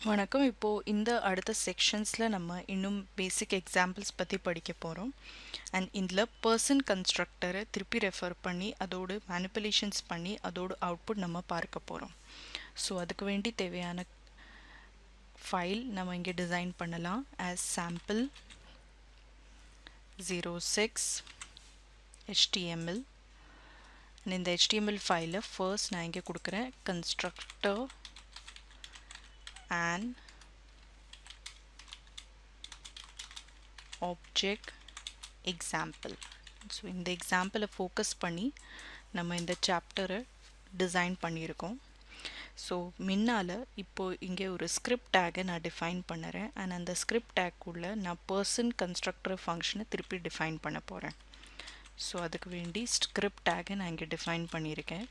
வணக்கம். இப்போ இந்த அடுத்த செக்ஷன்ஸ்ல நம்ம இன்னும் பேசிக் எக்ஸாம்பிள்ஸ் பத்தி படிக்க போறோம். அண்ட் இதுல பர்சன் கன்ஸ்ட்ரக்டரை திருப்பி ரெஃபர் பண்ணி அதோடு மேனிப்புலேஷன்ஸ் பண்ணி அதோட அவுட்புட் நம்ம பார்க்க போறோம். ஸோ அதுக்கு வேண்டி தேவையான ஃபைல் நம்ம இங்கே டிசைன் பண்ணலாம். as sample 06 HTML. and இந்த HTML ஃபைலை ஃபர்ஸ்ட் நான் இங்கே கொடுக்குறேன் constructor and object example. So இந்த எக்ஸாம்பிளை ஃபோக்கஸ் பண்ணி நம்ம இந்த சாப்டரை டிசைன் பண்ணியிருக்கோம். ஸோ முன்னால் இப்போது இங்கே ஒரு ஸ்கிரிப்ட் டேகை நான் டிஃபைன் பண்ணுறேன். அண்ட் அந்த ஸ்கிரிப்ட் டேக்குள்ளே நான் பர்சன் கன்ஸ்ட்ரக்டர் ஃபங்க்ஷனை திருப்பி டிஃபைன் பண்ண போகிறேன். ஸோ அதுக்கு வேண்டி ஸ்கிரிப்ட் டேகை நான் இங்கே டிஃபைன் பண்ணியிருக்கேன்.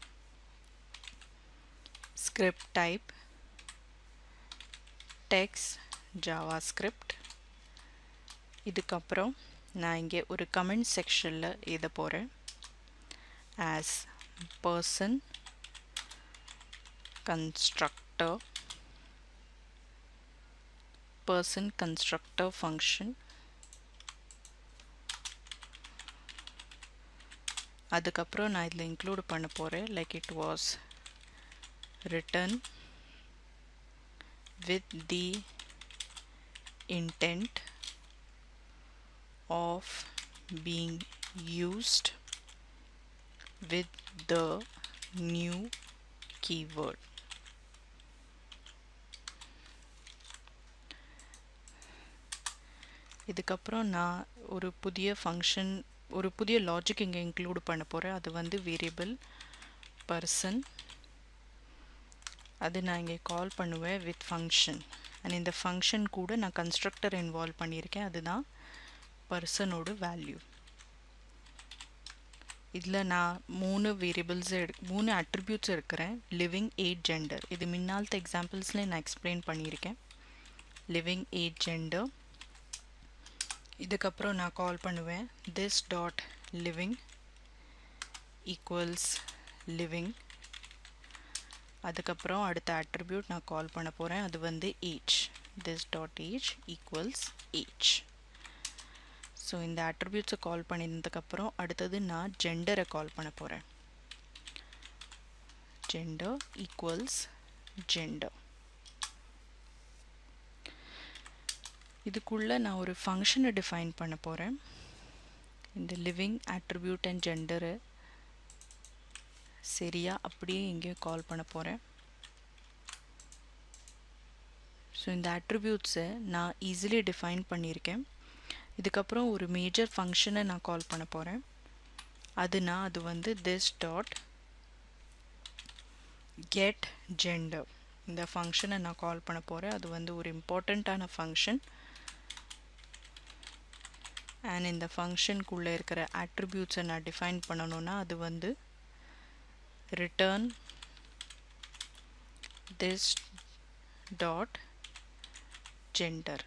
Script type text JavaScript. இதுக்கப்புறம் நான் இங்கே ஒரு கமெண்ட் செக்ஷனில் எழுத போகிறேன். as person constructor function. அதுக்கப்புறம் நான் இதில் இன்க்ளூட் பண்ண போகிறேன் like it was written with the intent of being used with the new keyword. இதுக்கப்புறம் நான் ஒரு புதிய லாஜிக் இங்கே இன்க்ளூட் பண்ண போகிறேன். அது வந்து வேரியபிள் பர்சன். அது நான் இங்கே கால் பண்ணுவேன் வித் ஃபங்க்ஷன். அண்ட் இந்த ஃபங்க்ஷன் கூட நான் கன்ஸ்ட்ரக்டர் இன்வால்வ் பண்ணியிருக்கேன். அதுதான் பர்சனோட வேல்யூ. இதில் நான் 3 அட்ரிபியூட்ஸ் இருக்கிறேன். Living, age, gender. இது முன்னாலத்த எக்ஸாம்பிள்ஸில் நான் எக்ஸ்பிளைன் பண்ணியிருக்கேன். Living, age, gender. இதுக்கப்புறம் நான் கால் பண்ணுவேன் this dot living equals living. அதுக்கப்புறம் அடுத்த அட்ரிபியூட் நான் கால் பண்ண போகிறேன். அது வந்து age. this dot age equals age. So இந்த அட்ரிபியூட்ஸை கால் பண்ணியிருந்ததுக்கப்புறம் அடுத்தது நான் ஜெண்டரை கால் பண்ண போகிறேன். gender equals gender. இதுக்குள்ளே நான் ஒரு ஃபங்க்ஷனை டிஃபைன் பண்ண போகிறேன். இந்த லிவிங் அட்ரிபியூட் அண்ட் ஜெண்டரை சரியா அப்படியே இங்கே கால் பண்ண போகிறேன். ஸோ இந்த அட்ரிபியூட்ஸை நான் ஈஸிலி டிஃபைன் பண்ணியிருக்கேன். இதுக்கப்புறம் ஒரு மேஜர் ஃபங்க்ஷனை நான் கால் பண்ண போகிறேன். அது வந்து this dot get gender. இந்த ஃபங்க்ஷனை நான் கால் பண்ண போகிறேன். அது வந்து ஒரு இம்பார்ட்டண்ட்டான ஃபங்க்ஷன். அண்ட் இந்த ஃபங்க்ஷனுக்குள்ளே இருக்கிற அட்ரிபியூட்ஸை நான் டிஃபைன் பண்ணணுன்னா அது வந்து return this dot gender.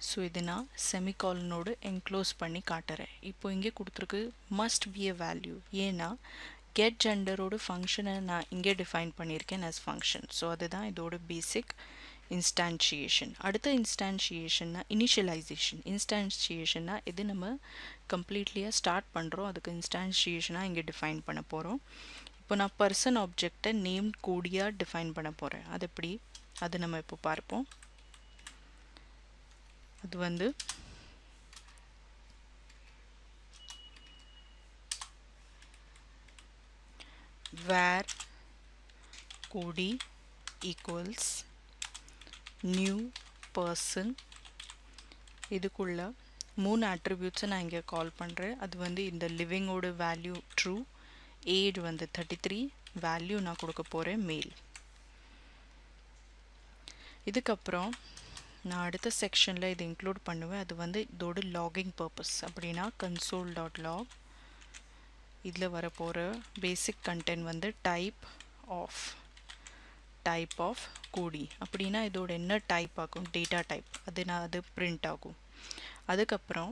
So இது நான் செமிகாலனோடு என்க்ளோஸ் பண்ணி காட்டுறேன். இப்போ இங்கே கொடுத்துருக்கு must be a value. ஏன்னா கெட் ஜெண்டரோட ஃபங்க்ஷனை நான் இங்கே டிஃபைன் பண்ணியிருக்கேன் as ஃபங்க்ஷன். ஸோ அதுதான் இதோட பேசிக் இன்ஸ்டான்ஷியேஷன். அடுத்த இன்ஸ்டான்ஷியேஷன்னா இனிஷியலைசேஷன். இன்ஸ்டான்ஷியேஷன்னா இது நம்ம கம்ப்ளீட்லியாக ஸ்டார்ட் பண்ணுறோம். அதுக்கு இன்ஸ்டான்ஷியேஷனாக இங்கே டிஃபைன் பண்ண போகிறோம். இப்போ நான் பர்சன் ஆப்ஜெக்டை நேம் கோடியாக டிஃபைன் பண்ண போகிறேன். அது எப்படி அது நம்ம இப்போ பார்ப்போம். அது வந்து where கோடி equals new person. இதுக்குள்ள 3 அட்ரிபியூட்ஸை நான் இங்கே கால் பண்ணுறேன். அது வந்து இந்த லிவிங்கோட வேல்யூ ட்ரூ, ஏஜ் வந்து 33, வேல்யூ நான் கொடுக்க போகிறேன் மேல். இதுக்கப்புறம் நான் அடுத்த செக்ஷனில் இது இன்க்ளூட் பண்ணுவேன். அது வந்து இதோட லாகிங் பர்பஸ். அப்படின்னா console.log. இதில் வரப்போகிற பேசிக் கண்டென்ட் வந்து டைப் ஆஃப் கோடி. அப்படின்னா இதோட என்ன டைப் ஆகும், டேட்டா டைப். அது பிரிண்ட் ஆகும். அதுக்கப்புறம்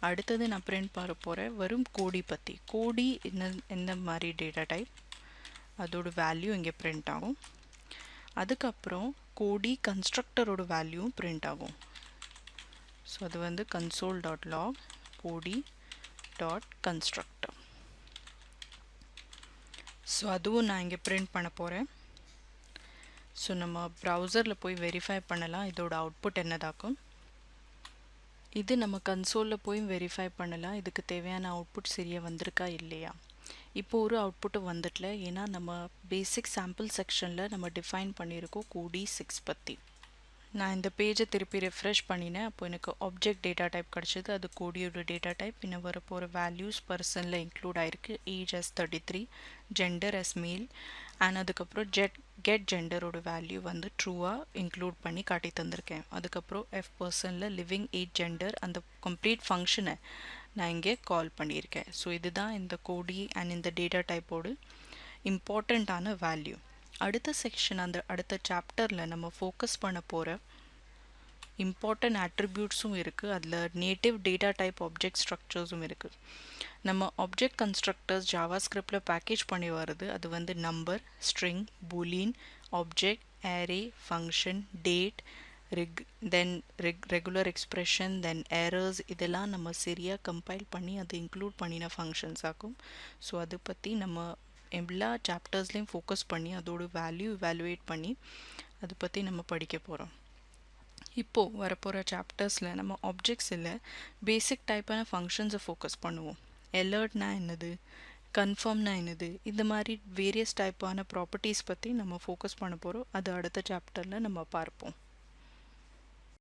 அடுத்தது நான் பிரிண்ட் பண்ண போகிறேன் வரும் கோடி பற்றி. கோடி எந்த மாதிரி டேட்டா டைப், அதோட வேல்யூ இங்கே பிரிண்ட் ஆகும். அதுக்கப்புறம் கோடி கன்ஸ்ட்ரக்டரோட வேல்யூவும் பிரிண்ட் ஆகும். ஸோ அது வந்து console.log cody.constructor. ஸோ அதுவும் நான் இங்கே பிரிண்ட் பண்ண போகிறேன். ஸோ நம்ம ப்ரௌசரில் போய் வெரிஃபை பண்ணலாம் இதோட அவுட்புட் என்னதாக்கும். இது நம்ம கன்சோலில் போய் வெரிஃபை பண்ணலாம் இதுக்கு தேவையான அவுட்புட் சரியாக வந்திருக்கா இல்லையா. இப்போ ஒரு அவுட்புட்டு வந்துட்டல, ஏன்னா நம்ம பேசிக் சாம்பிள் செக்ஷனில் நம்ம டிஃபைன் பண்ணியிருக்கோம் கோடி 6 பற்றி. நான் இந்த பேஜை திருப்பி ரெஃப்ரெஷ் பண்ணினேன். அப்போ எனக்கு ஆப்ஜெக்ட் டேட்டா டைப் கிடச்சிது. அது கோடியோட டேட்டா டைப். இன்னும் வரப்போகிற வேல்யூஸ் பர்சனில் இன்க்ளூட் ஆகிருக்கு. ஏஜ் as 33, ஜெண்டர் as மேல், அண்ட் அதுக்கப்புறம் கெட் ஜெண்டரோட வேல்யூ வந்து ட்ரூவாக இன்க்ளூட் பண்ணி காட்டி தந்திருக்கேன். அதுக்கப்புறம் எஃப் பர்சனில் லிவிங் ஏஜ் ஜெண்டர் அந்த கம்ப்ளீட் ஃபங்க்ஷனை நான் இங்கே கால் பண்ணியிருக்கேன். ஸோ இதுதான் இந்த கோடி அண்ட் இந்த டேட்டா டைப்போடு இம்பார்ட்டண்ட்டான வேல்யூ. அடுத்த செக்ஷன் அந்த அடுத்த சாப்டரில் நம்ம ஃபோக்கஸ் பண்ண போகிற இம்பார்ட்டன்ட் அட்ரிபியூட்ஸும் இருக்குது. அதில் நேட்டிவ் டேட்டா டைப் ஆப்ஜெக்ட் ஸ்ட்ரக்சர்ஸும் இருக்குது. நம்ம ஆப்ஜெக்ட் கன்ஸ்ட்ரக்டர்ஸ் ஜாவாஸ்கிரிப்டில் பேக்கேஜ் பண்ணி வருது. அது வந்து number, string, boolean, object, array, function, date, regular expression, then errors, இதெல்லாம் நம்ம சரியாக கம்பைல் பண்ணி அதை இன்க்ளூட் பண்ணின ஃபங்க்ஷன்ஸ் ஆகும். ஸோ அதை பற்றி நம்ம எல்லா சாப்டர்ஸ்லேயும் ஃபோக்கஸ் பண்ணி அதோட வேல்யூ இவாலுவேட் பண்ணி அதை பற்றி நம்ம படிக்க போகிறோம். இப்போது வரப்போகிற சாப்டர்ஸில் நம்ம ஆப்ஜெக்ட்ஸ் இல்லை பேசிக் டைப்பான ஃபங்க்ஷன்ஸை ஃபோக்கஸ் பண்ணுவோம். அலர்ட்னா என்னது, கன்ஃபார்ம்னா என்னது, இந்த மாதிரி வேரியஸ் டைப்பான ப்ராப்பர்ட்டிஸ் பற்றி நம்ம ஃபோக்கஸ் பண்ண போகிறோம். அது அடுத்த சாப்டரில் நம்ம பார்ப்போம்.